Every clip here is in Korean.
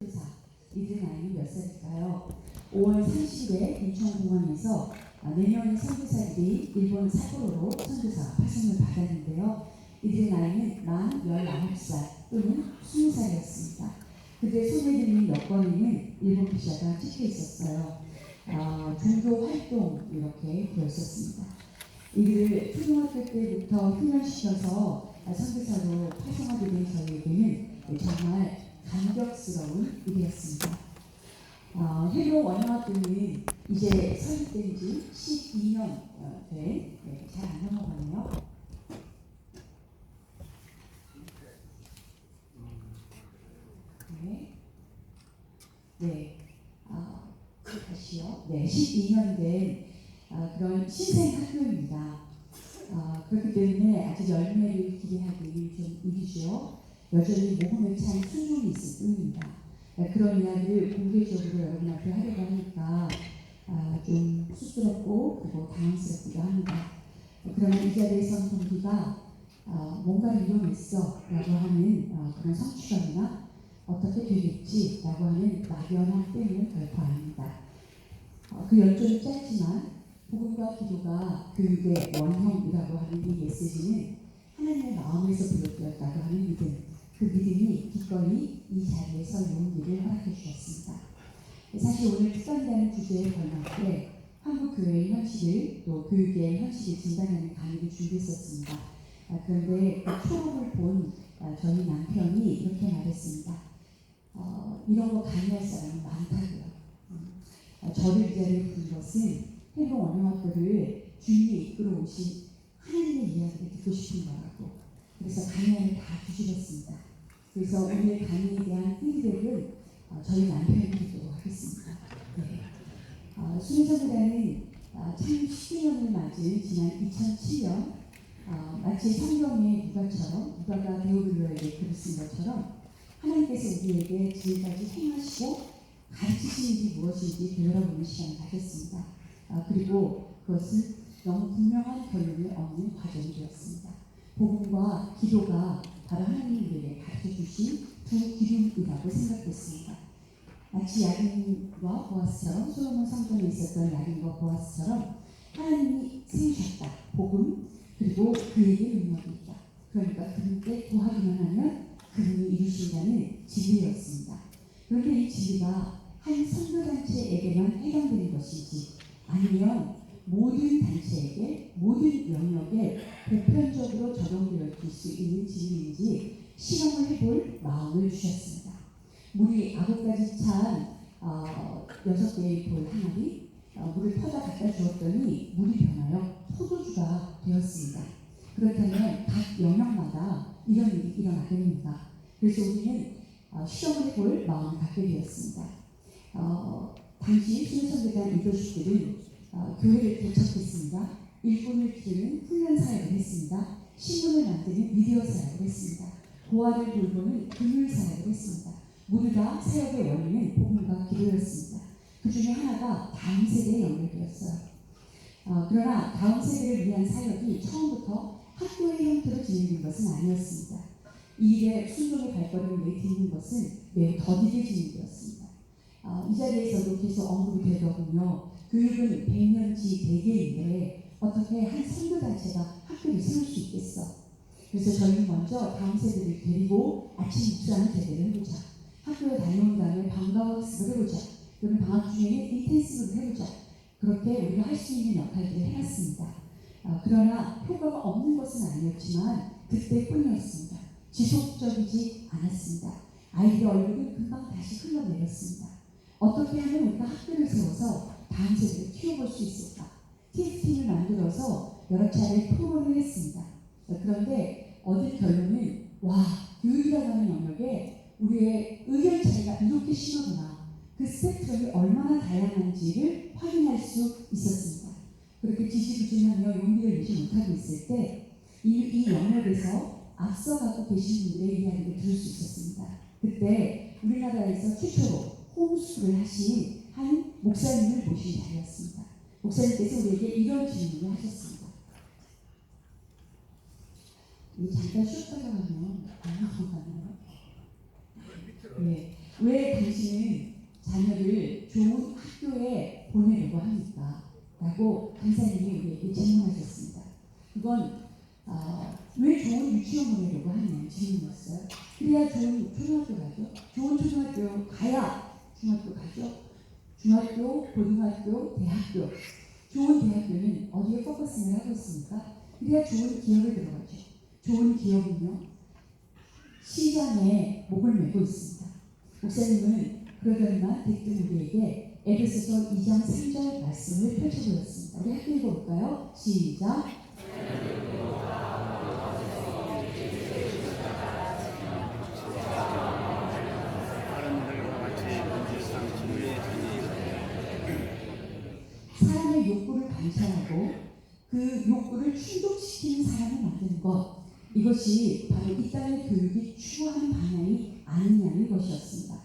이들 나이는 몇 살일까요? 5월 30일에 인천공항에서 4명의 선교사들이 일본 삿포로로 선교사 파송을 받았는데요. 이들의 나이는 만 19살 또는 20살이었습니다. 그들의 손에 들린 여권에는 일본 비자가 찍혀 있었어요. 종교 활동 이렇게 되어 있었습니다. 이들을 초등학교 때부터 훈련시켜서 선교사로 파송하게 된 저희에게는 정말 감격스러운 일이었습니다. 헤브론 원어학교는 이제 설립된 지 12년 된, 잘 안 넘어가네요. 다시요. 12년 된 그런 신생 학교입니다. 그렇기 때문에 아직 열매를 기대하기 좀 이르죠. 여전히 모험에 찬 순종이 있을 뿐입니다. 그런 이야기를 공개적으로 여러분 앞에 하려고 하니까 좀 쑥스럽고 그리고 당황스럽기도 합니다. 그러나 이 자리에선 동기가 뭔가를 이뤄냈어 라고 하는 그런 성취감이나 어떻게 되겠지 라고 하는 막연한 때문은 결코 아닙니다. 그 열정이 짧지만 복음과 기도가 교육의 원형이라고 하는 이 메시지는 하나님의 마음에서 비롯되었다고 하는 믿음, 그 믿음이 기꺼이 이 자리에서 용기를 허락해 주셨습니다. 사실 오늘 특강이라는 주제에 걸맞게 한국 교회의 현실을 또 교육의 현실을 진단하는 강의를 준비했었습니다. 그런데 그 초록을 본 저희 남편이 이렇게 말했습니다. 이런 거 강의할 사람은 많다고요. 저를 이 자리에 부른 것은 헤브론 원어학교를 주님이 이끌어 오신 하나님의 이야기를 듣고 싶은 거라고. 그래서 강의안을 다 뒤집었습니다. 그래서 오늘 강의에 대한 피드백을 저희 남편이 드리도록 하겠습니다. 수미성이라는 참 10주년을 맞은 지난 2007년 마치 성경의 누가가 데오빌로에게 글을 쓴 것처럼 하나님께서 우리에게 지금까지 행하시고 가르치시는 게 무엇인지 되돌아보는 시간을 가졌습니다. 그리고 그것은 너무 분명한 결론을 얻는 과정이 되었습니다. 복음과 기도가 바로 하나님이 우리에게 가르쳐주신 두 기름이라고 생각했습니다. 마치 야긴과 보아스처럼 솔로몬 성전에 있었던 야긴과 보아스처럼 하나님이 세우셨다. 복음 그리고 그에게 능력이 있다. 그러니까 그분께 구하기만 하면 그분이 이루신다는 진리였습니다. 그런데 이 진리가 한 선교단체에게만 해당되는 것인지 아니면 모든 단체에게 모든 영역에 보편적으로 적용되어 수 있는 진리인지 실험을 해볼 마음을 주셨습니다. 물이 아구까지 찬 6개의 돌 항아리 물을 퍼다 갖다 주었더니 물이 변하여 포도주가 되었습니다. 그렇다면 각 영역마다 이런 일이 일어나겠습니까? 그래서 우리는 실험을 해볼 마음을 갖게 되었습니다. 당시 수미선교단 리더십들은 교회를 개척했습니다. 일꾼을 기르는 훈련 사역을 했습니다. 신분을 만드는 미디어 사역을 했습니다. 고아를 돌보는 금융 사역을 했습니다. 모두 다 사역의 원리는 복음과 기도였습니다. 그 중에 하나가 다음 세대에 연결되었어요. 그러나 다음 세대를 위한 사역이 처음부터 학교의 형태로 진행된 것은 아니었습니다. 이 일의 순종의 발걸음을 내딛는 것은 매우 더디게 진행되었습니다. 이 자리에서도 계속 언급이 되더군요. 교육은 100년지 대계인데 어떻게 한 선교단체가 학교를 세울 수 있겠어. 그래서 저희는 먼저 다음 세대를 데리고 아침 묵상을 제대로 해보자. 학교에 다녀온 다음에 방과 학습을 해보자. 그러면 방학 중에는 인텐시브를 해보자. 그렇게 우리가 할 수 있는 역할들을 해놨습니다. 그러나 효과가 없는 것은 아니었지만 그때뿐이었습니다. 지속적이지 않았습니다. 아이들의 얼굴은 금방 다시 흘러내렸습니다. 어떻게 하면 우리가 학교를 세워서 다음 세대를 키워볼 수 있을까? TF팀을 만들어서 여러 차례 토론을 했습니다. 그런데 얻은 결론은 교육이라고 하는 영역에 우리의 의견 차이가 이렇게 심하구나. 그 스펙트럼이 얼마나 다양한지를 확인할 수 있었습니다. 그렇게 지지부진하며 용기를 내지 못하고 있을 때 이 영역에서 앞서가고 계신 분들의 이야기를 들을 수 있었습니다. 그때 우리나라에서 최초로 홈스쿨을 하신 한 목사님을 모신 자리였습니다. 목사님께서 우리에게 이런 질문을 하셨습니다. 잠깐 쉬었다가 하면 안 넘어가나요? 왜 당신은 자녀를 좋은 학교에 보내려고 합니까? 라고 간사님이 우리에게 질문하셨습니다. 그건 왜 좋은 유치원 보내려고 하냐는 질문이었어요. 그래야 좋은 초등학교 가죠. 좋은 초등학교 가야 중학교 가죠. 중학교, 고등학교, 대학교. 좋은 대학교는 어디에 포커싱을 하고 있습니까? 그래야 좋은 기업에 들어가죠. 좋은 기업은요, 시장에 목을 메고 있습니다. 목사님은 그러더니만 대뜸 우리에게 에베소서 2장 3절 말씀을 펼쳐보였습니다. 우리 함께 읽어볼까요? 시작. 사람의 욕구를 관찰하고 그 욕구를 충족시키는 사람을 만드는 것, 이것이 바로 이 땅의 교육이 추구하는 방향이 아니냐는 것이었습니다.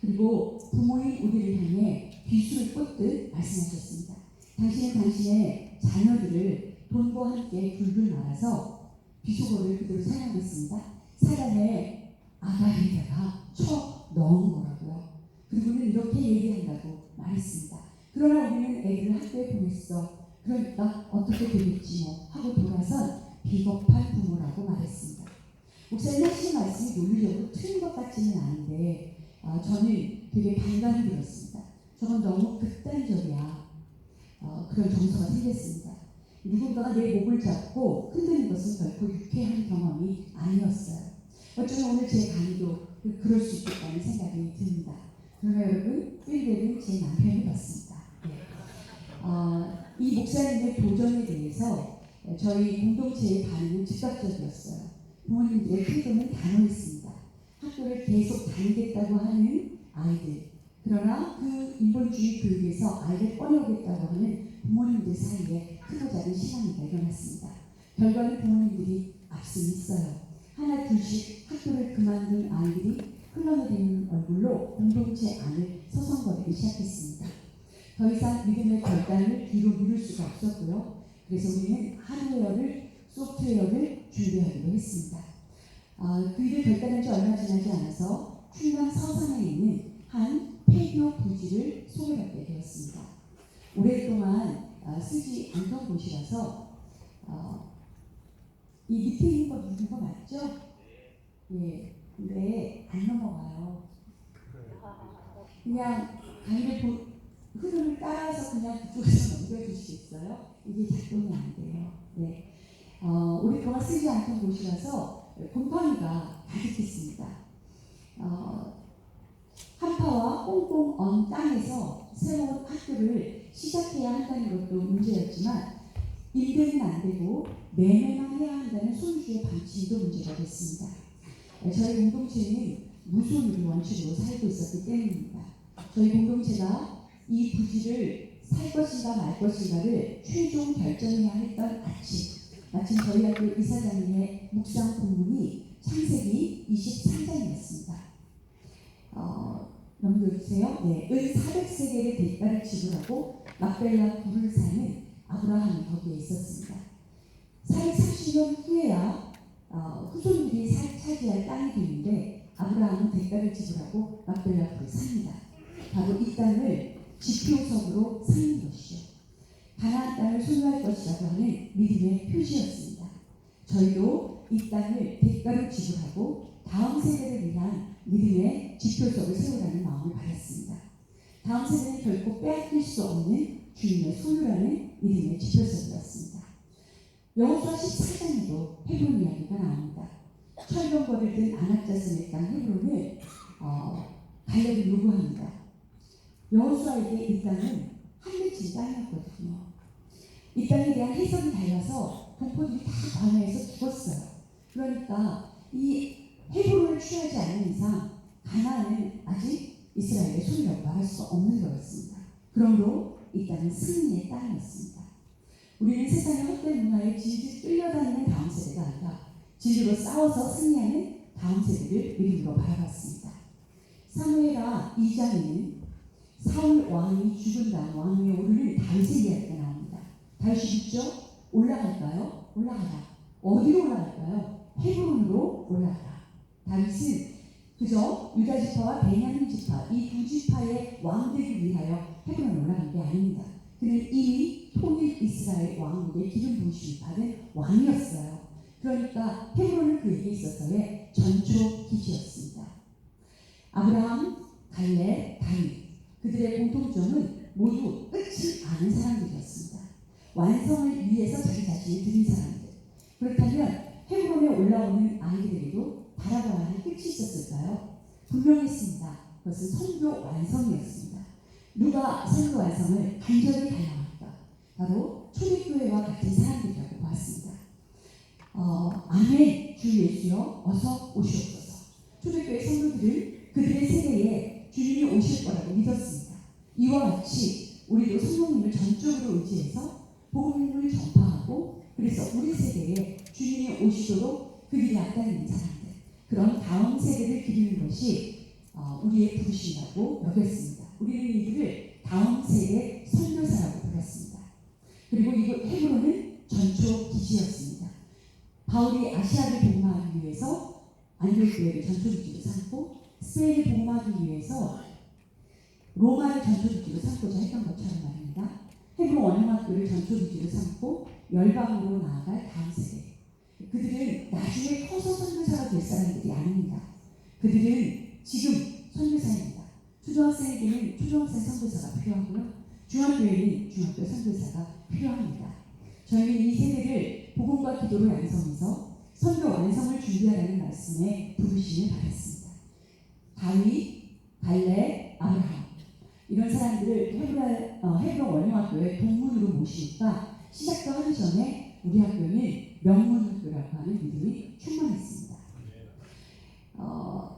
그리고 부모인 우리를 향해 비수를 꽂듯 말씀하셨습니다. 당신은 당신의 자녀들을 돈과 함께 굴굴 말아서 비속어를 그대로 사용했습니다. 사람의 아가리에다가 쳐 넣은 거라고요. 그리고는 이렇게 얘기한다고 말했습니다. 그러나 우리는 애들을 학교에 보냈어. 그러니까 어떻게 되겠지 뭐 하고 돌아선 비겁한 부모라고 말했습니다. 목사님 하시는 말씀이 논리적으로 틀린 것 같지는 않은데 저는 되게 반감이 들었습니다. 저건 너무 극단적이야. 그런 정서가 생겼습니다. 누군가가 내 목을 잡고 흔드는 것은 결코 유쾌한 경험이 아니었어요. 어쩌면 오늘 제 강의도 그럴 수 있겠다는 생각이 듭니다. 그러나 여러분, 필드는 제 남편이 봤습니다. 이 목사님의 도전에 대해서 저희 공동체의 반응은 즉각적이었어요. 부모님들의 필드는 단호했습니다. 학교를 계속 다니겠다고 하는 아이들, 그러나 그 인본주의 교육에서 아이를 꺼내오겠다고 하는 부모님들 사이에 크고 작은 시간이가 일어났습니다. 결과는 부모님들이 앞서 있어요. 하나 둘씩 학교를 그만둔 아이들이 흘러내리는 얼굴로 공동체 안을 서성거리기 시작했습니다. 더 이상 믿음의 결단을 뒤로 미룰 수가 없었고요. 그래서 우리는 하드웨어를, 소프트웨어를 준비하기로 했습니다. 그 일을 결단한 지 얼마 지나지 않아서 충남 서산에 있는 한 폐교 부지를 소개받게 되었습니다. 오랫동안 쓰지 않던 곳이라서 이 밑에 있는 거 누른 거 맞죠? 예, 근데 안 넘어가요. 그냥 강의를 흐름을 따라서 그냥 그쪽에서 넘겨주시겠어요? 이게 작동이 안 돼요. 네. 오랫동안 쓰지 않던 곳이라서 곰팡이가 가득했습니다. 한파와 꽁꽁 언 땅에서 새로운 학교를 시작해야 한다는 것도 문제였지만 임대는 안 되고 매매만 해야 한다는 손주의 방침도 문제가 됐습니다. 저희 공동체는 무손으로 원칙으로 살고 있었기 때문입니다. 저희 공동체가 이 부지를 살 것인가 말 것인가를 최종 결정해야 했던 마침 저희 학교 이사장님의 묵상 본문이 창세기 23장이었습니다. 넘겨주세요. 네, 은 400세겔의 대가를 지불하고 막벨라 굴을 사는 아브라함이 거기에 있었습니다. 430년 후에야 후손들이 차지할 땅이 되는데 아브라함은 대가를 지불하고 막벨라 굴을 삽니다. 바로 이 땅을 지표석으로 삼는 것이죠. 가나안 땅을 소유할 것이라고 하는 믿음의 표시였습니다. 저희도 이 땅을 대가로 지불하고 다음 세대를 위한 믿음의 지표석을 세우라는 마음을 받았습니다. 다음 세대는 결코 빼앗길 수 없는 주님의 소유라는 믿음의 지표석이었습니다. 여호수아 14장에도 헤브론 이야기가 나옵니다. 철병거를 든 아낙자스의 땅 헤브론을 갈렙이 요구합니다. 여호수아에게 이 땅은 한맺힌 땅이었거든요. 이 땅에 대한 해석이 달라서 동포들이 다 광야에서 죽었어요. 그러니까 이 헤브론을 취하지 않는 이상 가나안은 아직 이스라엘의 소유라고 말할 수 없는 거였습니다. 그러므로 이 땅은 승리의 땅이었습니다. 우리는 세상의 헛된 문화에 질질 끌려다니는 다음 세대가 아니라 진리로 싸워서 승리하는 다음 세대를 믿음으로 바라봤습니다. 사무엘하 2장에는 사울 왕이 죽은 다음 왕 위에 오르는 다윗의 이야기가 나옵니다. 다윗이 죽죠? 올라갈까요? 올라가라. 어디로 올라갈까요? 헤브론으로 올라가라. 다윗은 그저 유다 지파와 베냐민 지파 이 두 지파의 왕되기 위하여 헤브론에 올라간 게 아닙니다. 그는 이미 통일 이스라엘 왕국의 기름 부으심을 받은 왕이었어요. 그러니까 헤브론은 그에게 있어서의 전초 기지였습니다. 아브라함, 갈렙, 다윗 그들의 공통점은 모두 끝이 아는 사람들이었습니다. 완성을 위해서 자기 자신을 드린 사람들. 그렇다면 헤브론에 올라오는 아이들에게도 바라봐야 할 끝이 있었을까요? 분명했습니다. 그것은 선교 완성이었습니다. 누가 선교 완성을 간절히 갈망할까? 바로 초대교회와 같은 사람들이라고 보았습니다. 아멘, 주 예수여 어서 오시옵소서. 초대교회 성도들은 그들의 세대에 주님이 오실 거라고 믿었습니다. 이와 같이 우리도 성령님을 전적으로 의지해서 복음을 전파하고 그래서 우리 세대에 주님이 오시도록 그 길이 앞다니는 사람들 그런 다음 세대를 기르는 것이 우리의 부르심이라고 여겼습니다. 우리는 이들을 다음 세대 선교사라고 불렀습니다. 그리고 이곳 헤브론은 전초 기지였습니다. 바울이 아시아를 복음하기 위해서 안디옥교회를 전초 기지로 삼고 스페인을 복음하기 위해서 로마를 전초 기지로 삼고자 했던 것처럼 말입니다. 헤브론 원형학교를 전초 기지로 삼고 열방으로 나아갈 다음 세대. 그들은 나중에 커서 선교사가 될 사람들이 아닙니다. 그들은 지금 선교사입니다. 초등학생에게는 초등학생 선교사가 필요하고요. 중학교에는 중학교 선교사가 필요합니다. 저희는 이 세대를 복음과 기도로 양성해서 선교 완성을 준비하라는 말씀에 부르심을 받았습니다. 다윗, 갈렙, 아브라함 이런 사람들을 헤브론 원형학교에 동문으로 모시니까 시작도 하기 전에 우리 학교는 명문학교라고 하는 믿음이 충만했습니다.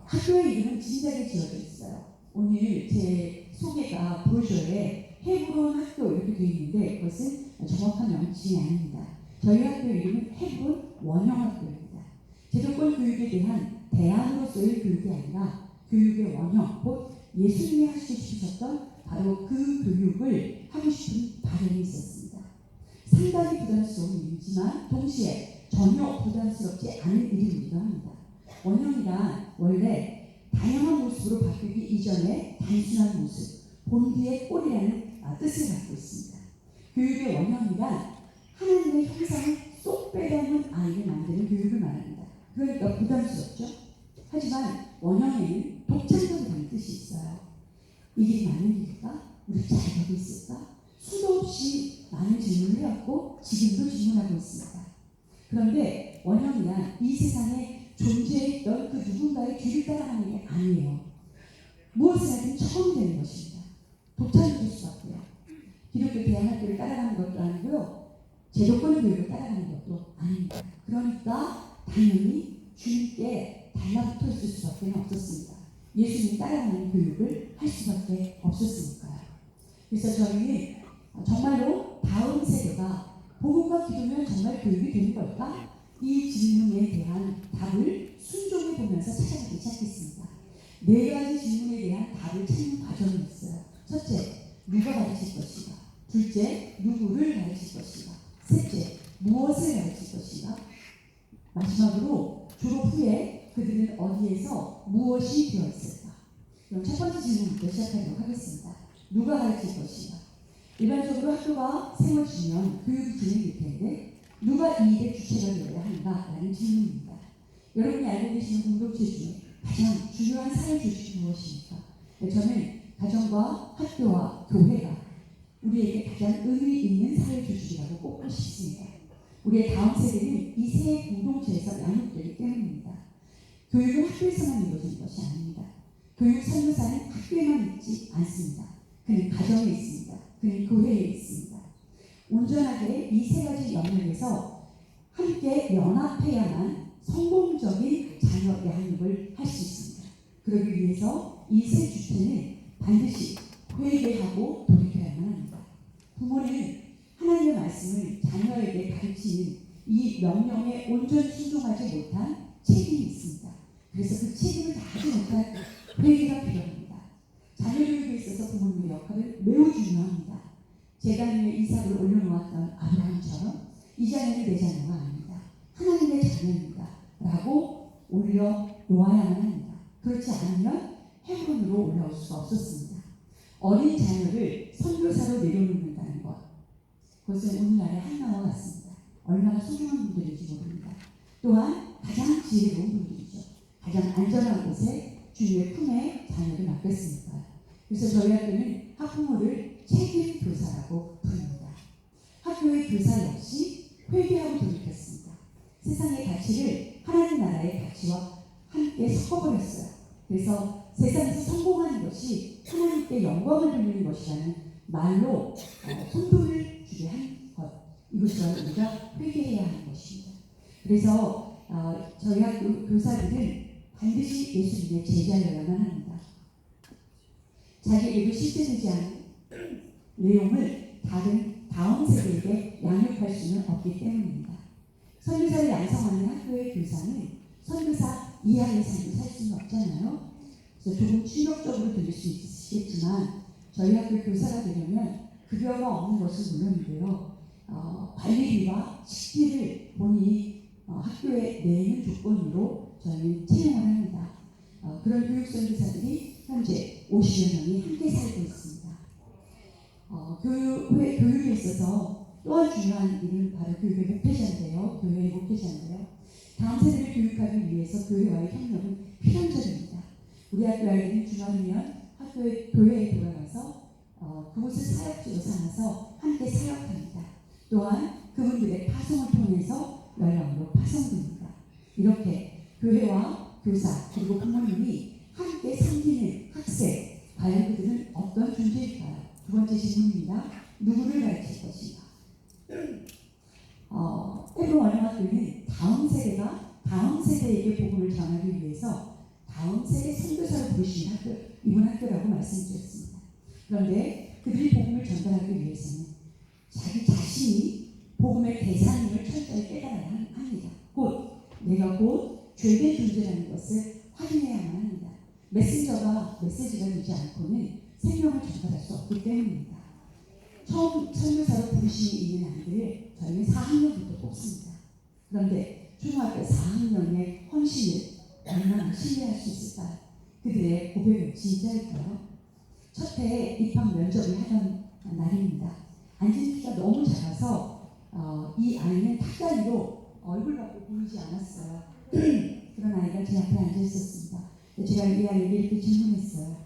학교의 이름은 진작에 지어져 있어요. 오늘 제 소개가 브로셔에 헤브론 학교 이렇게 되어 있는데 그것은 정확한 명칭이 아닙니다. 저희 학교 이름은 헤브론 원형학교입니다. 제도권 교육에 대한 대안으로서의 교육이 아니라 교육의 원형, 곧 예수님이 하시고 싶으셨던 바로 그 교육을 하고 싶은 바람이 있었습니다. 상당히 부담스러운 이름이지만 동시에 전혀 부담스럽지 않은 이름이기도 합니다. 원형이란 원래 다양한 모습으로 바뀌기 이전에 단순한 모습, 본디의 꼴이라는 뜻을 갖고 있습니다. 교육의 원형이란 하나님의 형상을 쏙 빼닮은 아이를 만드는 교육을 말합니다. 그러니까 부담스럽죠? 하지만 원형에는 독창적이라는 뜻이 있어요. 이 길이 맞는 길일까? 우리 잘 가고 있을까? 수도 없이 많은 질문을 해왔고 지금도 질문하고 있습니다. 그런데 원형이란 이 세상에 존재했던 그 누군가의 길을 따라가는 게 아니에요. 무엇을 하든 처음 되는 것입니다. 독창적일 수밖에요. 기독교 대안학교를 따라가는 것도 아니고요. 제도권 교육을 따라가는 것도 아닙니다. 그러니까 당연히 주님께 달라붙어 있을 수밖에 없었습니다. 예수님 따라가는 교육을 할 수밖에 없었으니까요. 그래서 저희는 정말로 다음 세대가 복음과 기도면 정말 교육이 되는 걸까? 이 질문에 대한 답을 순종해 보면서 찾아가기 시작했습니다. 네 가지 질문에 대한 답을 찾는 과정이 있어요. 첫째, 누가 가르칠 것인가? 둘째, 누구를 가르칠 것인가? 셋째, 무엇을 가르칠 것인가? 마지막으로 졸업 후에 그들은 어디에서 무엇이 되어 있을까? 그럼 첫 번째 질문부터 시작하도록 하겠습니다. 누가 가르칠 것인가? 일반적으로 학교가 세워지면 교육이 진행될 텐데 누가 이 일의 주체가 되어야 하는가라는 질문입니다. 여러분이 알고 계시는 공동체 중에 가장 중요한 사회 조직이 무엇입니까? 저는 가정과 학교와 교회가 우리에게 가장 의미 있는 사회 조직이라고 꼽고 싶습니다. 우리의 다음 세대는 이 세 공동체에서 양육되기 때문입니다. 교육은 학교에서만 이루어지는 것이 아닙니다. 교육 선교사는 학교에만 있지 않습니다. 그는 가정에 있습니다. 그는 교회에 있습니다. 온전하게 이 세 가지 영역에서 함께 연합해야만 성공적인 자녀 양육을 할 수 있습니다. 그러기 위해서 이 세 주체는 반드시 회개하고 돌이켜야만 합니다. 부모는 하나님의 말씀을 자녀에게 가르치는 이 명령에 온전히 순종하지 못한 책임이 있습니다. 그래서 그 책임을 다하지 못한 회개가 필요합니다. 자녀 교육에 있어서 부모님의 역할은 매우 중요합니다. 제가 위에 이삭을 올려놓았던 아브라함처럼 이 자녀는 내 자녀가 아닙니다. 하나님의 자녀입니다. 라고 올려놓아야만 합니다. 그렇지 않으면 헤브론으로 올라올 수가 없었습니다. 어린 자녀를 선교사로 내려놓는다는 것, 그것은 오늘날의 한나와 같습니다. 얼마나 소중한 분들인지 모릅니다. 또한 가장 지혜로운 분들이죠. 가장 안전한 곳에 주님의 품에 자녀를 맡겼으니까요. 그래서 저희 학교는 학부모를 책임 교사라고 부릅니다. 학교의 교사 역시 회개하고 돌이켰습니다. 세상의 가치를 하나님 나라의 가치와 함께 섞어버렸어요. 그래서 세상에서 성공하는 것이 하나님께 영광을 돌리는 것이라는 말로 혼돈을 주게 한 것, 이것이 바로 우리가 회개해야 하는 것입니다. 그래서 저희 학교 교사들은 반드시 예수님의 제자여야만 합니다. 자기에게 실제되지 않은 내용을 다음 세대에게 양육할 수는 없기 때문입니다. 선교사를 양성하는 학교의 교사는 선교사 이하의 삶을 살 수는 없잖아요. 그래서 조금 충격적으로 들릴 수 있으시겠지만 저희 학교 교사가 되려면 급여가 없는 것은 물론인데요. 관리비와 식비를 본인이 학교에 내는 조건으로 저희는 채용을 합니다. 그런 교육선교사들이 현재 50여 명이 함께 살고 있습니다. 교육에 있어서 또한 중요한 일은 바로 교육의 목회자인데요. 교회의 목회자인데요. 다음 세대를 교육하기 위해서 교회와의 협력은 필연적입니다. 우리 학교 아이들은 주말이면 교회에 돌아가서 그곳을 사역지로 삼아서 함께 사역합니다. 또한 그분들의 파송을 통해서 연락으로 파송됩니다. 이렇게 교회와 교사 그리고 부모님이 함께 섬기는 학생, 과연 그들은 어떤 존재일까요? 두 번째 질문입니다. 누구를 가르칠 것인가? 헤브론 원어학교는 다음 세대가 다음 세대에게 복음을 전하기 위해서 다음 세대 선교사를 부르시는 학교, 이분 학교라고 말씀드렸습니다. 그런데 그들이 복음을 전달하기 위해서는 자기 자신이 복음의 대상임을 철저히 깨달아야 합니다. 내가 곧 죄된 존재라는 것을 확인해야만 합니다. 메시지가 되지 않고는 생명을 전달할 수 없기 때문입니다. 처음 선교사로 부르심이 있는 아이들을 저희는 4학년부터 뽑습니다. 그런데 초등학교 4학년의 헌신을 얼마나 신뢰할 수 있을까요? 그들의 고백은 진짜일까요? 첫 해에 입학 면접을 하던 날입니다. 앉은 키가 너무 작아서 이 아이는 탁자리로 얼굴 밖에 보이지 않았어요. 그런 아이가 제 앞에 앉아 있었습니다. 제가 이 아이에게 이렇게 질문했어요.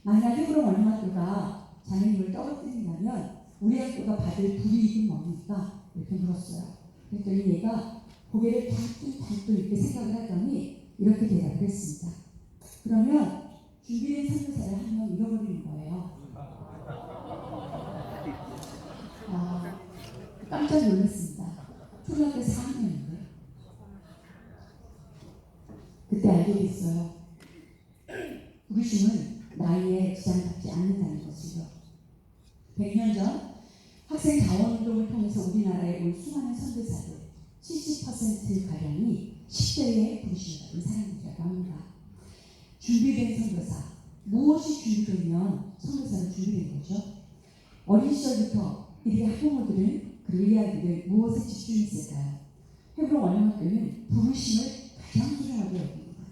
만약 헤브론 원어학교가 자매님을 떨어뜨린다면 우리 학교가 받을 불이익은 뭡니까? 이렇게 물었어요. 그랬더니 얘가 고개를 단뜻 이렇게 생각을 하더니 이렇게 대답을 했습니다. 그러면 준비된 선교사를 한 명 잃어버리는 거예요. 깜짝 놀랐습니다. 초등학교 4학년인데 그때 알게 됐어요. 부르심은 나이에 지장받지 않는다는 것이죠. 100년 전 학생 자원운동을 통해서 우리나라에 온 수많은 선교사들 70%가량이 10대에 부르심을 받은 사람들이라고 합니다. 준비된 선교사, 무엇이 준비되면 선교사는 준비된 거죠? 어린 시절부터 이들의 학부모들은 그리고 이 아이들은 무엇에 집중했을까요? 헤브론 원어학교는 부르심을 가장 소중하게 여깁니다.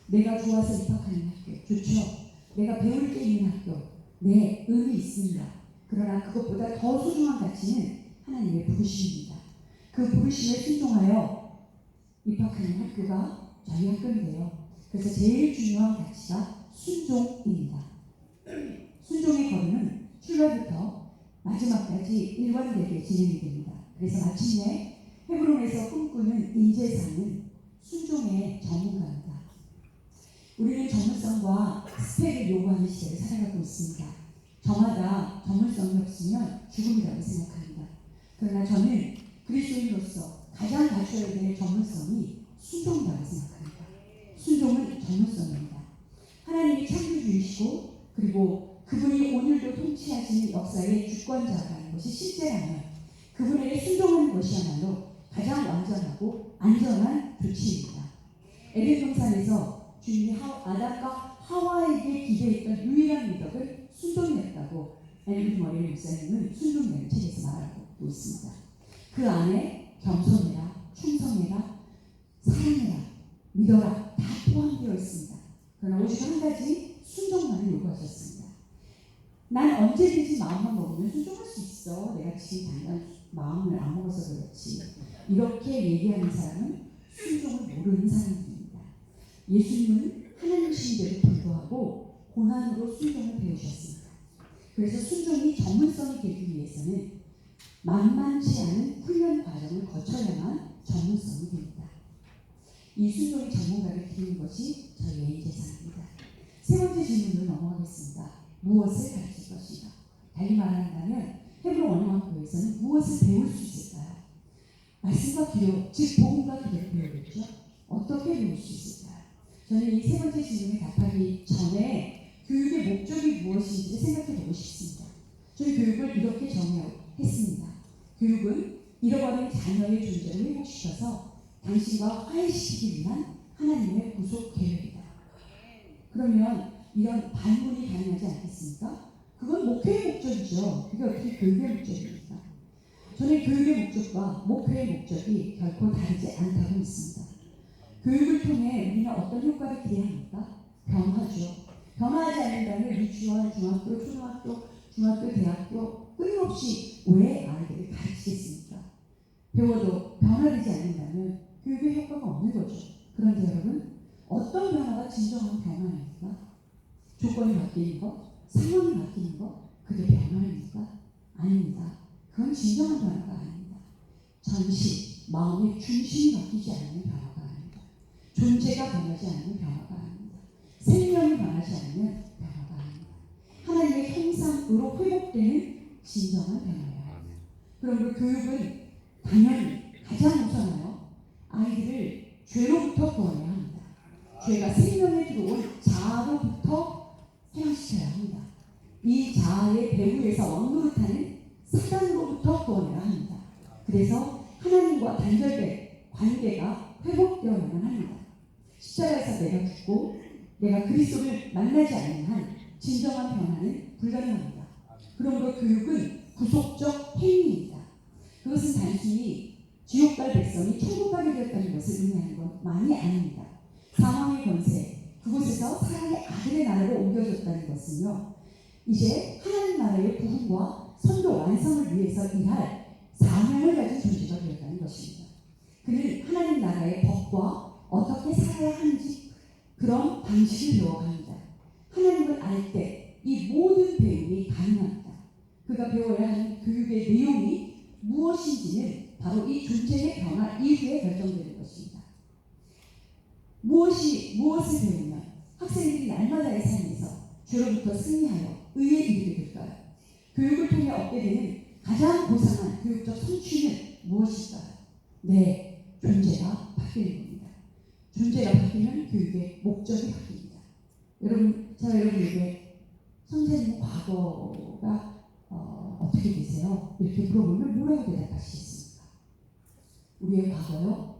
내가 좋아서 입학하는 학교, 좋죠. 내가 배울 게 있는 학교, 네, 의미 있습니다. 그러나 그것보다 더 소중한 가치는 하나님의 부르심입니다. 그 부르심에 순종하여 입학하는 학교가 저희 학교인데요. 그래서 제일 중요한 가치가 순종입니다. 순종의 걸음은 출발부터 마지막까지 일관되게 진행이 됩니다. 그래서 마침내 헤브론에서 꿈꾸는 인재상은 순종의 전문가입니다. 우리는 전문성과 스펙을 요구하는 시대를 살아가고 있습니다. 저마다 전문성이 없으면 죽음이라고 생각합니다. 그러나 저는 그리스도인으로서 가장 갖춰야 될 전문성이 순종이라고 생각합니다. 순종은 전문성입니다. 하나님이 창조주이시고 그리고 그분이 오늘도 통치하시는 역사의 주권자라는 것이 실제라면 그분에게 순종하는 것이야말로 가장 완전하고 안전한 조치입니다. 에덴 동산에서 주님이 아담과 하와에게 기대했던 유일한 미덕은 순종이었다고 앤드류 머리 목사님은 순종이라는 책에서 말하고 있습니다. 그 안에 겸손해라, 충성해라, 사랑해라, 믿어라 다 포함되어 있습니다. 그러나 오직 한 가지 순종만을 요구하셨습니다. 난 언제든지 마음만 먹으면 순종할 수 있어. 내가 지금 당장 마음을 안 먹어서 그렇지. 이렇게 얘기하는 사람은 순종을 모르는 사람입니다. 예수님은 하나님이신데도 불구하고 고난으로 순종을 배우셨습니다. 그래서 순종이 전문성이 되기 위해서는 만만치 않은 훈련 과정을 거쳐야만 전문성이 됩니다. 이 순종의 전문가를 기르는 것이 저희의 제사입니다. 세 번째 질문으로 넘어가겠습니다. 무엇을 가르칠 것인가? 달리 말한다면 헤브론 언어학교에서는 무엇을 배울 수 있을까요? 말씀과 기록, 즉 복음과 기록을 배우겠죠? 어떻게 배울 수 있을까요? 저는 이 세 번째 질문에 답하기 전에 교육의 목적이 무엇인지를 생각해 보고 싶습니다. 저희 교육을 이렇게 정의했습니다. 교육은 잃어버린 자녀의 존재를 회복시켜서 당신과 화해시키기 위한 하나님의 구속 계획이다. 그러면 이런 반문이 가능하지 않겠습니까? 그건 목회의 목적이죠. 그게 어떻게 교육의 목적입니까? 저는 교육의 목적과 목회의 목적이 결코 다르지 않다고 믿습니다. 교육을 통해 우리는 어떤 효과를 기대합니까? 변화죠. 변화하지 않는다면 유치원, 중학교, 초등학교, 대학교 끊임없이 왜 아이들을 가르치겠습니까? 배워도 변화되지 않는다면 교육의 효과가 없는 거죠. 그런데 여러분, 어떤 변화가 진정한 변화입니까? 조건이 바뀌는 것, 상황이 바뀌는 것, 그게 변화입니까? 아닙니다. 그건 진정한 변화가 아닙니다. 전신, 마음의 중심이 바뀌지 않는 변화가 아닙니다. 존재가 변하지 않는 변화가 아닙니다. 생명이 변하지 않는 변화가 아닙니다. 하나님의 형상으로 회복되는 진정한 변화예요. 그럼 그 교육은 당연히 가장 우선하여 아이들을 죄로부터 구원해야 합니다. 죄가 생명에 들어온 자아로부터 해방시켜야 합니다. 이 자아의 배후에서 왕노릇하는 사단으로부터 구원해야 합니다. 그래서 하나님과 단절된 관계가 회복되어야만 합니다. 십자가에서 내가 죽고 내가 그리스도를 만나지 않는 한 진정한 변화는 불가능합니다. 그러므로 교육은 구속적 행위입니다. 그것은 단순히 지옥 갈 백성이 천국 가게 되었다는 것을 의미하는 것만이 아닙니다. 사망의 권세, 그곳에서 사랑의 아들의 나라로 옮겨졌다는 것은요, 이제 하나님 나라의 부흥과 선교 완성을 위해서 일할 사명을 가진 존재가 되었다는 것입니다. 그는 하나님 나라의 법과 어떻게 살아야 하는지 그런 방식을 배워갑니다. 하나님을 알 때 이 모든 배움이 가능합니다. 그가 배워야 하는 교육의 내용이 무엇인지는 바로 이 존재의 변화 이후에 결정되는 것입니다. 무엇을 배우면 학생들이 날마다의 삶에서 죄로부터 승리하여 의에 이르게 될까요? 교육을 통해 얻게 되는 가장 고상한 교육적 성취는 무엇일까요? 네, 존재가 바뀌는 겁니다. 존재가 바뀌면 교육의 목적이 바뀝니다. 여러분, 제가 여러분에게 선생님 과거가 어떻게 되세요? 이렇게 물어보면 뭐라고 대답하시겠습니까? 우리의 과거요?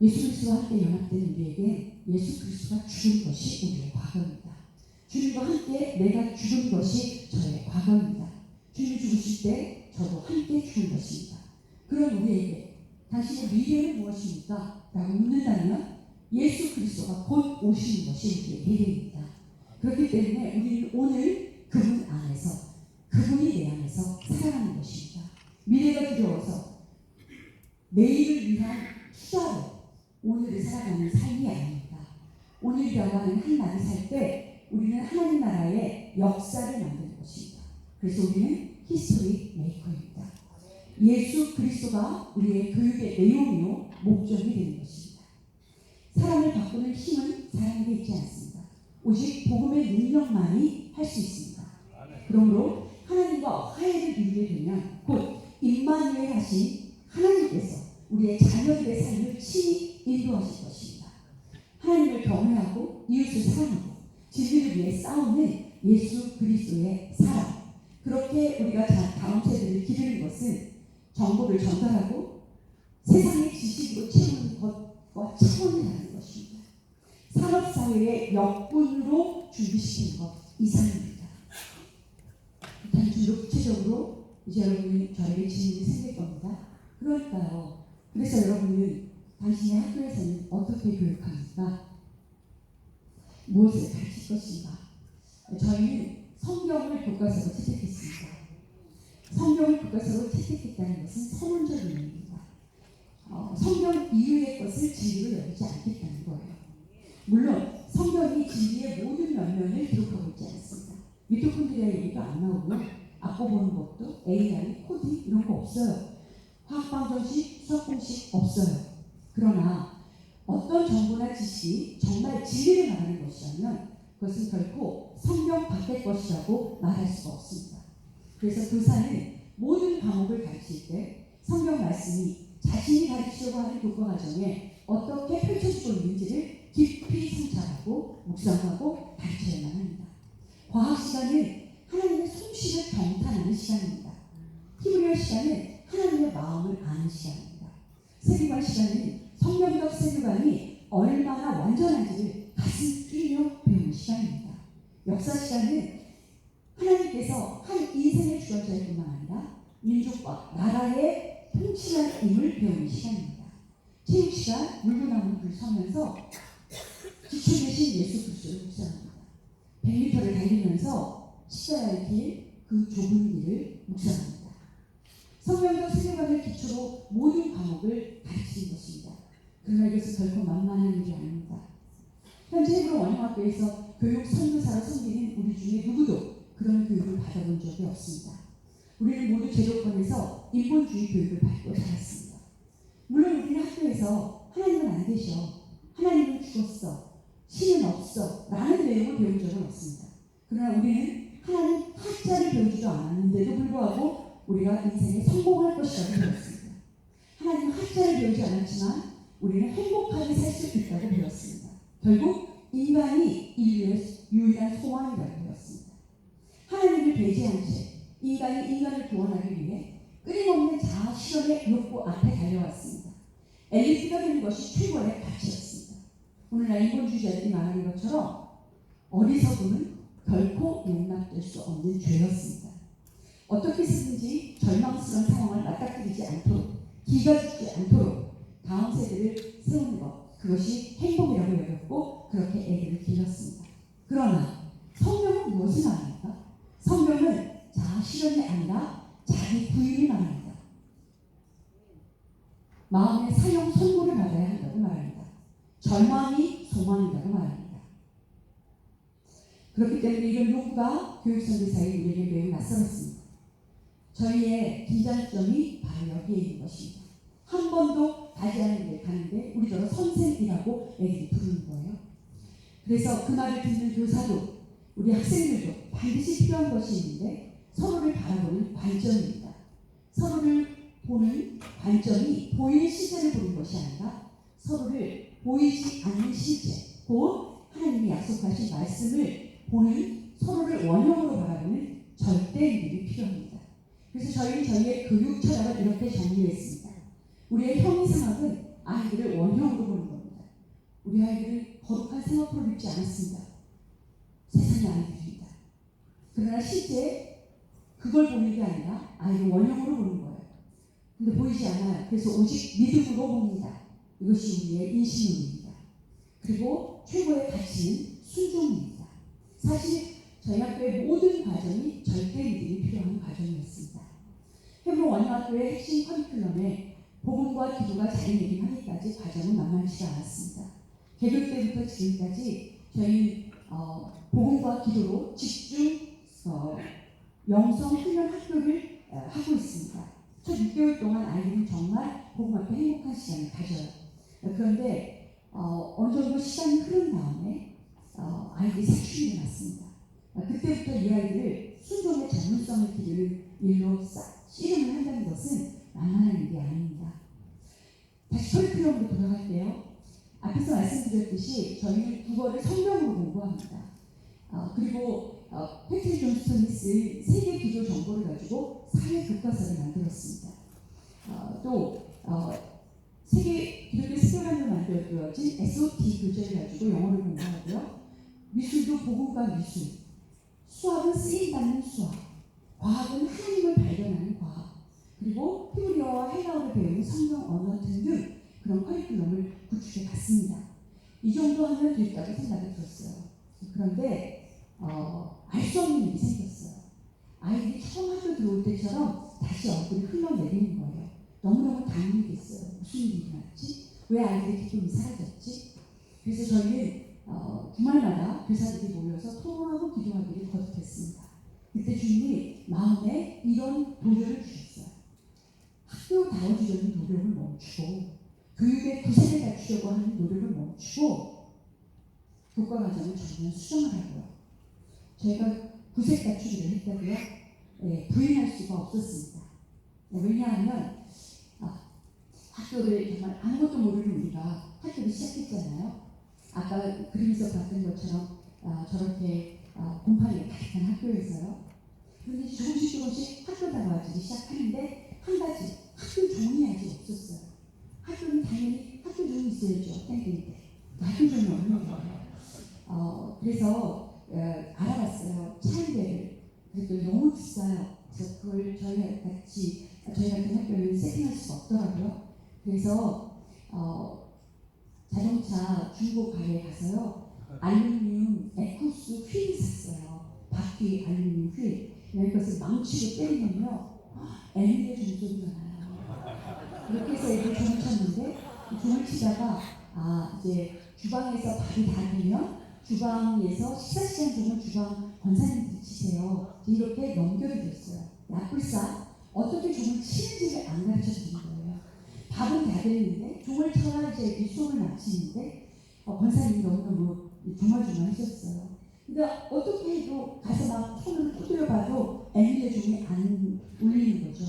예수 그리스도와 함께 연합된 우리에게 예수 그리스도가 죽은 것이 우리의 과거입니다. 주님과 함께 내가 죽은 것이 저의 과거입니다. 주님이 죽으실 때 저도 함께 죽은 것입니다. 그런 우리에게 당신의 미래는 무엇입니까? 라고 묻는다면 예수 그리스도가 곧 오시는 것이 우리의 미래입니다. 그렇기 때문에 우리는 오늘 그분 안에서, 그분이 내 안에서 살아가는 것입니다. 미래가 두려워서 내일을 위한 투자로 오늘을 살아가는 삶이 아닙니다. 오늘이라고 하는 한 날을 살 때 우리는 하나님 나라의 역사를 만드는 것입니다. 그래서 우리는 히스토리 메이커입니다. 예수 그리스도가 우리의 교육의 내용이요 목적이 되는 것입니다. 사람을 바꾸는 힘은 사람에게 있지 않습니다. 오직 복음의 능력만이 할 수 있습니다. 그러므로 하나님과 화해를 이루게 되면 곧 임마누엘 하신 하나님께서 우리의 자녀들의 삶을 친히 인도하실 것입니다. 하나님을 경외하고 이웃을 사랑하고 진리를 위해 싸우는 예수 그리스도의 사랑. 그렇게 우리가 다음 세대를 기르는 것은 정보를 전달하고 세상의 지식으로 채우는 것과 차원이 다른 것입니다. 산업사회의 역군으로 준비시키는 것 이상입니다. 단순히 구체적으로 이제 여러분이 저에게 질문이 생길 겁니다. 그럴까요? 그래서 여러분은 당신의 학교에서는 어떻게 교육합니까? 무엇을 가르칠 것인가? 저희는 성경을 교과서로 채택했습니다. 성경을 교과서로 채택했다는 것은 선언적인 의미입니다. 성경 이외의 것을 진리로 여기지 않겠다는 거예요. 물론 성경이 진리의 모든 면면을 기록하고 있지 않습니다. 미토콘드리아 얘기도 안 나오고요. 악보 보는 것도 AI, 코딩 이런 거 없어요. 화학방정식, 수학공식 없어요. 그러나 어떤 정보나 지식이 정말 진리를 말하는 것이라면 그것은 결코 성경 밖의 것이라고 말할 수가 없습니다. 그래서 교사는 모든 과목을 가르칠 때 성경 말씀이 자신이 가르치려고 하는 교과 과정에 어떻게 펼쳐지고 있는지를 깊이 성찰하고 묵상하고 가르쳐야만 합니다. 과학 시간은 하나님의 솜씨를 경탄하는 시간입니다. 히브리어 시간은 하나님의 마음을 아는 시간입니다. 세계관 시간은 성경적 세계관이 얼마나 완전한지를 가슴 뛰며 배우는 시간입니다. 역사 시간은 하나님께서 한 인생의 주관자일 뿐만 아니라 민족과 나라의 통치자임을 배우는 시간입니다. 체육 시간 물구나무를 서면서 지쳐 계신 예수 그리스도를 묵상합니다. 100m를 달리면서 십자가의 길, 그 좁은 길을 묵상합니다. 성경적 세계관을 기초로 모든 과목을 가르치는 것입니다. 그러나 이것은 결코 만만한 일이 아닙니다. 현재 헤브론 원형학교에서 교육 선교사로 섬기는 우리 중에 누구도 그런 교육을 받아본 적이 없습니다. 우리는 모두 제도권에서 인본주의 교육을 받고 자랐습니다. 물론 우리는 학교에서 하나님은 안 계셔, 하나님은 죽었어, 신은 없어 라는 내용을 배운 적은 없습니다. 그러나 우리는 하나님 학자를 배우지도 않았는데도 불구하고 우리가 인생에 성공할 것이라고 배웠습니다. 하나님 학자를 배우지 않았지만 우리는 행복하게 살 수 있다고 배웠습니다. 결국 인간이 인류의 유일한 소망이라고 배웠습니다. 하나님을 배제한 채 인간이 인간을 구원하기 위해 끊임없는 자아 실현의 욕구 앞에 달려왔습니다. 엘리트가 되는 것이 최고의 가치였습니다. 오늘날 인본주의자들이 말하는 것처럼 어리석음은 결코 용납될 수 없는 죄였습니다. 어떻게 해서든지 절망스러운 상황을 맞닥뜨리지 않도록, 기가 죽지 않도록 다음 세대를 세우는 것, 그것이 행복이라고 여겼고 그렇게 애들을 길렀습니다. 그러나 성경은 무엇을 말합니까? 성경은 자아 실현이 아니라 자기 부인을 말합니다. 마음의 사형 선고를 받아야 한다고 말합니다. 절망이 소망이라고 말합니다. 그렇기 때문에 이런 요구가 교육선교사의 우리에게 매우 낯설었습니다. 저희의 긴장점이 바로 여기에 있는 것입니다. 한 번도 가지 않은 데 가는데 우리더러 선생이라고 애들이 부르는 거예요. 그래서 그 말을 듣는 교사도 우리 학생들도 반드시 필요한 것이 있는데 서로를 바라보는 관점입니다. 서로를 보는 관점이 보이는 실제를 보는 것이 아니라 서로를 보이지 않는 실제, 곧 하나님이 약속하신 말씀을 보는 서로를 원형으로 바라보는 절대 믿음이 필요합니다. 그래서 저희는 저희의 교육 철학을 이렇게 정리했습니다. 우리의 형이상학은 아이들을 원형으로 보는 겁니다. 우리 아이들은 거룩한 생활표를 입지 않았습니다. 세상의 아이들입니다. 그러나 실제 그걸 보는 게 아니라 아이를 원형으로 보는 거예요. 근데 보이지 않아요. 그래서 오직 믿음으로 봅니다. 이것이 우리의 인신론입니다. 그리고 최고의 가치는 순종입니다. 사실 저희 학교의 모든 과정이 절대 믿음이 필요한 과정이었습니다. 헤브론 원형학교의 핵심 커리큘럼에 복음과 기도가 자리매김하기까지 과정은 만만치가 않았습니다. 개교 때부터 지금까지 저희 복음과 기도로 집중 영성 훈련 학교를 하고 있습니다. 첫 6개월 동안 아이들은 정말 복음 앞에 행복한 시간을 가져요. 그런데 어느 정도 시간이 흐른 다음에 아이들이 사춘기가 났습니다. 그때부터 이 아이들을 순종의 전문성을 기르는 일로 씨름을 한다는 것은 만만한 일이 아닙니다. 다시 커리큘럼으로 돌아갈게요. 앞에서 말씀드렸듯이 저희는 국어를 성경으로 공부합니다. 그리고 패트릭 존 스미스의 세계 기도 정보를 가지고 사회 교과서를 만들었습니다. 또 세계 기독교 세계관으로 만들어진 SOT 교재를 가지고 영어를 공부하고요. 미술도 복음과 미술, 수학은 쓰임받는 수학, 과학은 하나님을 발견하는 과학, 그리고 히브리어와 헬라어를 배우는 성경 언어 등등 그런 커리큘럼을 구축해 갔습니다. 이 정도 하면 됐다고 생각이 들었어요. 그런데 알 수 없는 일이 생겼어요. 아이들이 처음 학교 들어올 때처럼 다시 얼굴이 흘러내리는 거예요. 너무너무 당황이 됐어요. 무슨 일이 일어났지? 왜 아이들의 기쁨이 사라졌지? 그래서 저희는 주말마다 교사들이 모여서 토론하고 기도하기를 거듭했습니다. 그때 주님이 마음에 이런 도전을 주셨어요. 학교 다워주려는 노력을 멈추고 교육의 구색을 갖추려고 하는 노력을 멈추고 교과 과정을 전면 수정하라고요. 저희가 구색 갖추기를 했다고요? 부인할 수가 없었습니다. 왜냐하면 학교를 정말 아무것도 모르는 우리가 학교를 시작했잖아요. 아까 그림에서 봤던 것처럼 저렇게 공판이 가득한 학교에서요. 그런데 조금씩 학교 다와주기 시작하는데 한 가지 학교 종이 아직 없었어요. 학교는 당연히 학교 종이 있어야죠. 땡땡 때 학교 종이 없는 거예요. 그래서 알아봤어요. 차이대를. 그래도 너무 비싸요. 그래서 그걸 저희 같은 학교는 세팅할 수가 없더라고요. 그래서 자동차 중고 가게에 가서요. 알루미늄 에코스 휠을 샀어요. 바퀴 알루미늄 휠. 그것을 망치로 때리면요. 애미의 종소리가 나요. 그렇게 해서 애들이 종을 쳤는데 종을 치다가 이제 주방에서 밥이 다 되면 주방에서 식사 시간 종을 주방 권사님들이 치세요. 이렇게 연결이 됐어요. 약불사 어떻게 종을 치는지를 안 가르쳐 주는 거예요. 밥은 다 됐는데 종을 쳐야 이제 수업을 마치는데 권사님이 너무너무 조마조마하셨어요. 근데 어떻게 해도 가서 막 손을 두드려봐도 애미의 종이 안 울리는 거죠.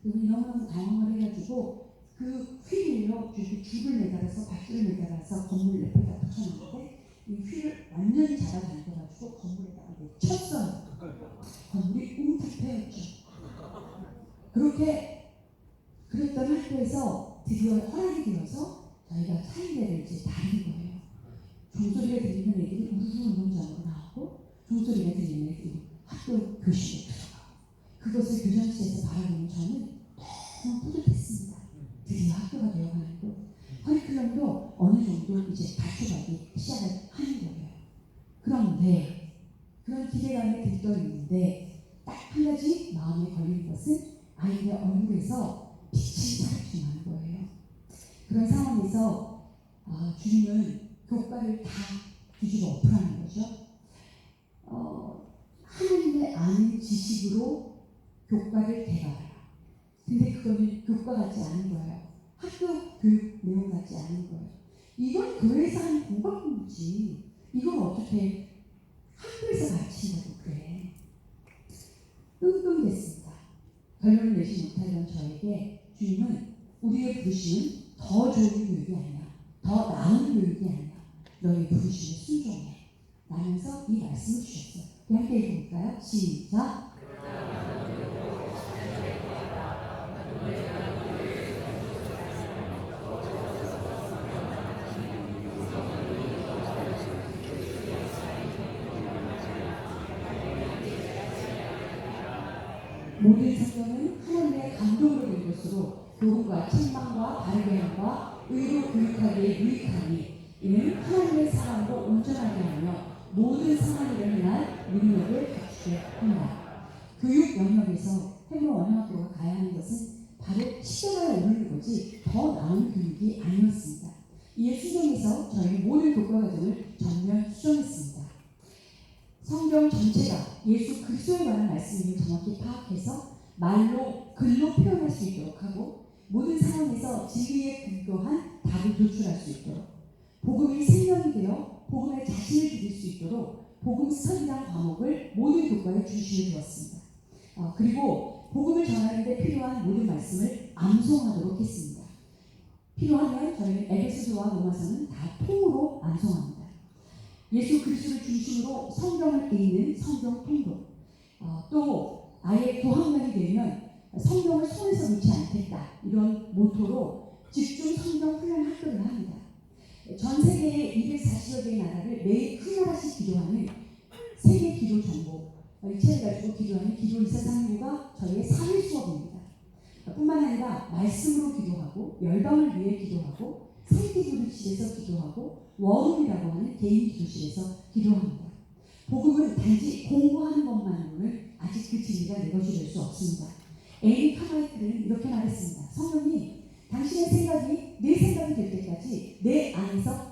그리고 너무너무 당황을 해가지고 그 휠을요, 줄을 매달아서 밧줄을 매달아서 건물 옆에다 붙여놨는데 이 휠을 완전히 잡아당겨가지고 건물에다가 쳤어요. 건물이 웅탁해졌죠. 그렇게 그랬던 학교에서 드디어 허락이 되어서 저희가 차이대를 이제 다른 거예요. 종소리가 들리는 애들이 우르르 운동장으로 나오고 종소리가 들리는 애들이 학교 교실에 들어가고 그것을 교장실에서 바라보는 저는 너무 뿌듯했습니다. 드디어 학교가 되어가는 거. 커리큘럼도 어느 정도 이제 갖춰가기 시작을 하는 거예요. 그런데 그런 기대감에 들떠 있는데 딱 한 가지 마음에 걸린 것은 아이의 얼굴에서 빛이 사라지는 거예요. 그런 상황에서 주님은 교과를 다 뒤집어 엎으라는 거죠. 하나님의 아는 지식으로 교과를 대가라. 근데 그거는 교과 같지 않은 거예요. 학교 교육 내용 같지 않은 거예요. 이건 교회에서 하는 공부지. 이걸 어떻게 학교에서 가르친다고 그래. 끙끙댔습니다. 결론을 내지 못하던 저에게 주님은 우리의 부르심은 더 좋은 교육이 아니야. 더 나은 교육이 아니야. 너의 부르심에 순종해. 라면서 이 말씀을 주셨어요. 함께 읽어볼까요? 시작. 모든 성경은 하나님의 감동으로 된 것으로 교훈과 책망과 바르게 함과 의로 교육하기에 유익하니 이는 하나님의 사랑으로 온전하게 하며 모든 상황을 향한 능력을 갖추게 합니다. 교육 영역에서 해외 원어학교가 가야 하는 것은 바로 시대가에 오르는 거지 더 나은 교육이 아니었습니다. 이에 수정해서 저희는 모든 교과 과정을 전면 수정했습니다. 성경 전체가 예수 그리스도에 관한 말씀을 정확히 파악해서 말로 글로 표현할 수 있도록 하고 모든 상황에서 진리에 근거한 답을 도출할 수 있도록 복음이 생명이 되어 복음의 자신을 드릴 수 있도록 복음 스터디라는 과목을 모든 교과에 중심에 두었습니다. 그리고 복음을 전하는 데 필요한 모든 말씀을 암송하도록 했습니다. 필요하면 저희는 에베소서와 로마서는 다 통으로 암송합니다. 예수 그리스도를 중심으로 성경을 읽는 성경 통독, 또 아예 고학년이 되면 성경을 손에서 놓지 않겠다 이런 모토로 집중 성경 훈련 학교를 합니다. 전 세계의 240여 개의 나라를 매일 훈련하시 기도하는 세계 기도 정보 일체를 가지고 기도하는 기도 2439가 저희의 3일 수업입니다. 뿐만 아니라 말씀으로 기도하고 열방을 위해 기도하고 생기도실에서 기도하고 워룸이라고 하는 개인 기도실에서 기도합니다. 복음은 단지 공부하는 것만으로는 아직 그 진리가 내 것이 될 수 없습니다. 에이미 카마이클은 이렇게 말했습니다. 성령이 당신의 생각이 내 생각이 될 때까지 내 안에서